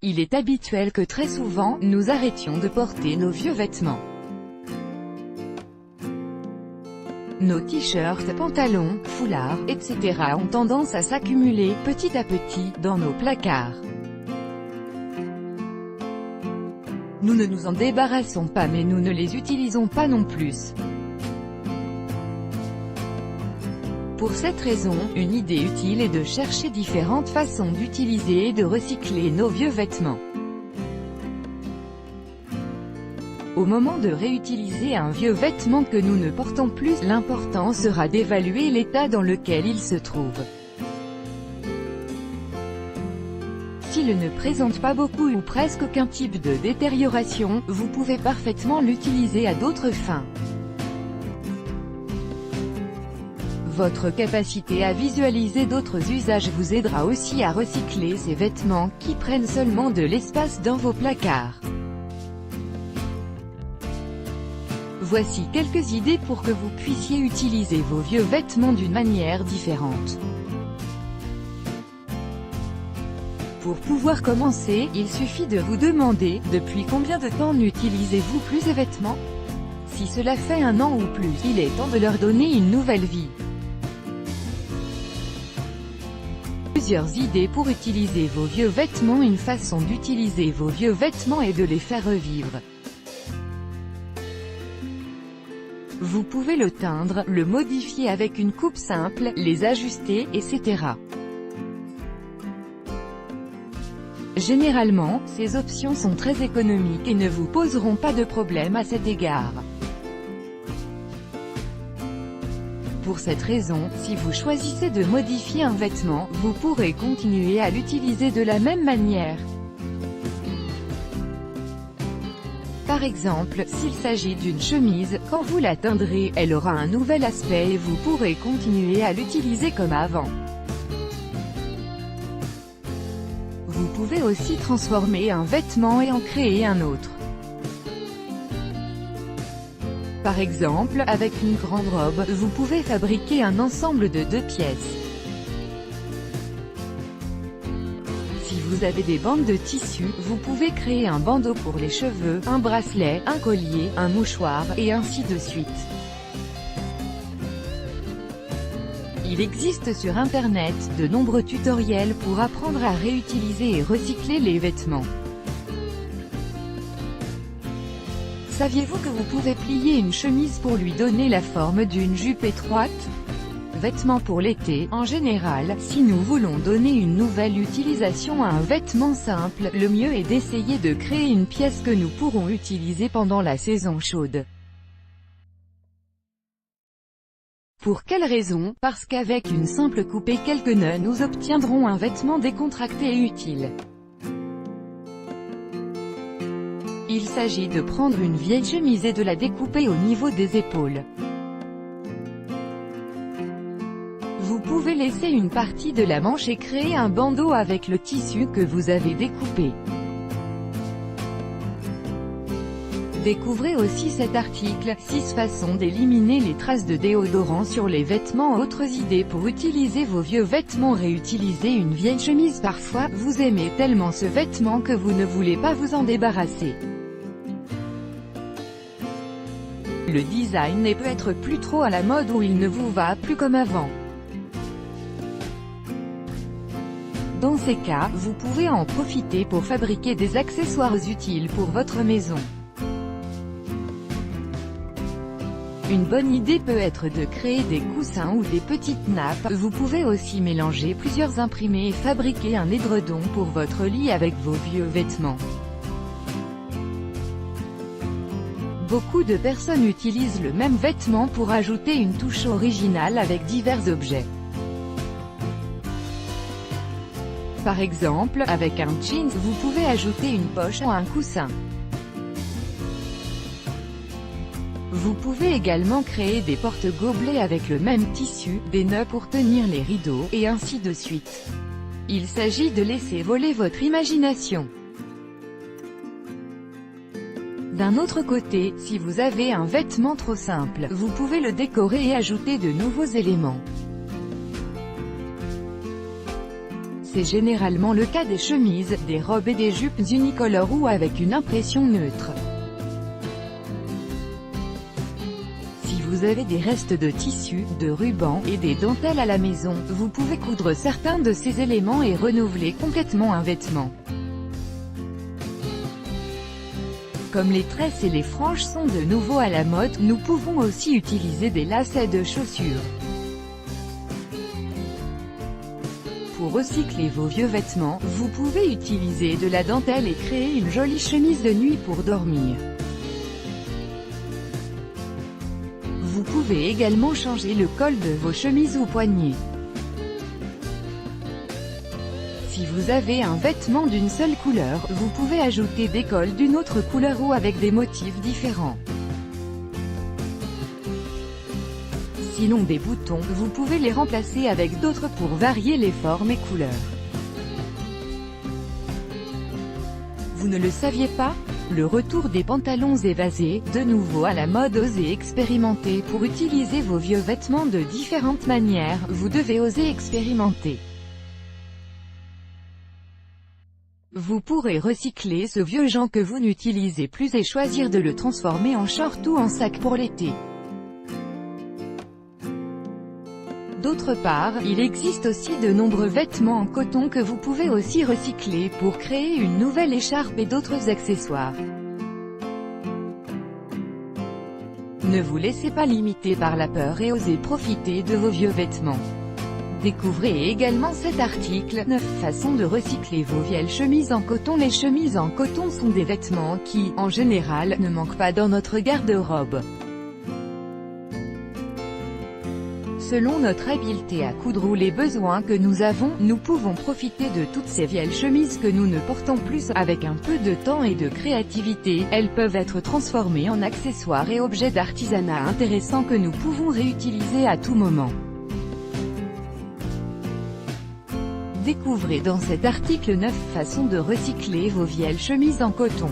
Il est habituel que très souvent, nous arrêtions de porter nos vieux vêtements. Nos t-shirts, pantalons, foulards, etc. ont tendance à s'accumuler, petit à petit, dans nos placards. Nous ne nous en débarrassons pas mais nous ne les utilisons pas non plus. Pour cette raison, une idée utile est de chercher différentes façons d'utiliser et de recycler nos vieux vêtements. Au moment de réutiliser un vieux vêtement que nous ne portons plus, l'important sera d'évaluer l'état dans lequel il se trouve. S'il ne présente pas beaucoup ou presque aucun type de détérioration, vous pouvez parfaitement l'utiliser à d'autres fins. Votre capacité à visualiser d'autres usages vous aidera aussi à recycler ces vêtements, qui prennent seulement de l'espace dans vos placards. Voici quelques idées pour que vous puissiez utiliser vos vieux vêtements d'une manière différente. Pour pouvoir commencer, il suffit de vous demander, depuis combien de temps n'utilisez-vous plus ces vêtements? Si cela fait 1 an ou plus, il est temps de leur donner une nouvelle vie. Plusieurs idées pour utiliser vos vieux vêtements. Une façon d'utiliser vos vieux vêtements est de les faire revivre. Vous pouvez le teindre, le modifier avec une coupe simple, les ajuster, etc. Généralement, ces options sont très économiques et ne vous poseront pas de problème à cet égard. Pour cette raison, si vous choisissez de modifier un vêtement, vous pourrez continuer à l'utiliser de la même manière. Par exemple, s'il s'agit d'une chemise, quand vous la teindrez, elle aura un nouvel aspect et vous pourrez continuer à l'utiliser comme avant. Vous pouvez aussi transformer un vêtement et en créer un autre. Par exemple, avec une grande robe, vous pouvez fabriquer un ensemble de 2 pièces. Si vous avez des bandes de tissu, vous pouvez créer un bandeau pour les cheveux, un bracelet, un collier, un mouchoir, et ainsi de suite. Il existe sur Internet de nombreux tutoriels pour apprendre à réutiliser et recycler les vêtements. Saviez-vous que vous pouvez plier une chemise pour lui donner la forme d'une jupe étroite? Vêtements pour l'été, en général, si nous voulons donner une nouvelle utilisation à un vêtement simple, le mieux est d'essayer de créer une pièce que nous pourrons utiliser pendant la saison chaude. Pour quelle raison? Parce qu'avec une simple coupe et quelques nœuds nous obtiendrons un vêtement décontracté et utile. Il s'agit de prendre une vieille chemise et de la découper au niveau des épaules. Vous pouvez laisser une partie de la manche et créer un bandeau avec le tissu que vous avez découpé. Découvrez aussi cet article, 6 façons d'éliminer les traces de déodorant sur les vêtements. Autres idées pour utiliser vos vieux vêtements. Réutiliser une vieille chemise. Parfois, vous aimez tellement ce vêtement que vous ne voulez pas vous en débarrasser. Le design n'est peut-être plus trop à la mode ou il ne vous va plus comme avant. Dans ces cas, vous pouvez en profiter pour fabriquer des accessoires utiles pour votre maison. Une bonne idée peut être de créer des coussins ou des petites nappes. Vous pouvez aussi mélanger plusieurs imprimés et fabriquer un édredon pour votre lit avec vos vieux vêtements. Beaucoup de personnes utilisent le même vêtement pour ajouter une touche originale avec divers objets. Par exemple, avec un jean, vous pouvez ajouter une poche ou un coussin. Vous pouvez également créer des porte-gobelets avec le même tissu, des nœuds pour tenir les rideaux, et ainsi de suite. Il s'agit de laisser voler votre imagination. D'un autre côté, si vous avez un vêtement trop simple, vous pouvez le décorer et ajouter de nouveaux éléments. C'est généralement le cas des chemises, des robes et des jupes unicolores ou avec une impression neutre. Si vous avez des restes de tissu, de ruban et des dentelles à la maison, vous pouvez coudre certains de ces éléments et renouveler complètement un vêtement. Comme les tresses et les franges sont de nouveau à la mode, nous pouvons aussi utiliser des lacets de chaussures. Pour recycler vos vieux vêtements, vous pouvez utiliser de la dentelle et créer une jolie chemise de nuit pour dormir. Vous pouvez également changer le col de vos chemises ou poignets. Si vous avez un vêtement d'une seule couleur, vous pouvez ajouter des cols d'une autre couleur ou avec des motifs différents. Sinon des boutons, vous pouvez les remplacer avec d'autres pour varier les formes et couleurs. Vous ne le saviez pas? Le retour des pantalons évasés, de nouveau à la mode. Osez expérimenter. Pour utiliser vos vieux vêtements de différentes manières, vous devez oser expérimenter. Vous pourrez recycler ce vieux jean que vous n'utilisez plus et choisir de le transformer en short ou en sac pour l'été. D'autre part, il existe aussi de nombreux vêtements en coton que vous pouvez aussi recycler pour créer une nouvelle écharpe et d'autres accessoires. Ne vous laissez pas limiter par la peur et osez profiter de vos vieux vêtements. Découvrez également cet article, 9 façons de recycler vos vieilles chemises en coton. Les chemises en coton sont des vêtements qui, en général, ne manquent pas dans notre garde-robe. Selon notre habileté à coudre ou les besoins que nous avons, nous pouvons profiter de toutes ces vieilles chemises que nous ne portons plus. Avec un peu de temps et de créativité, elles peuvent être transformées en accessoires et objets d'artisanat intéressants que nous pouvons réutiliser à tout moment. Découvrez dans cet article 9 façons de recycler vos vieilles chemises en coton.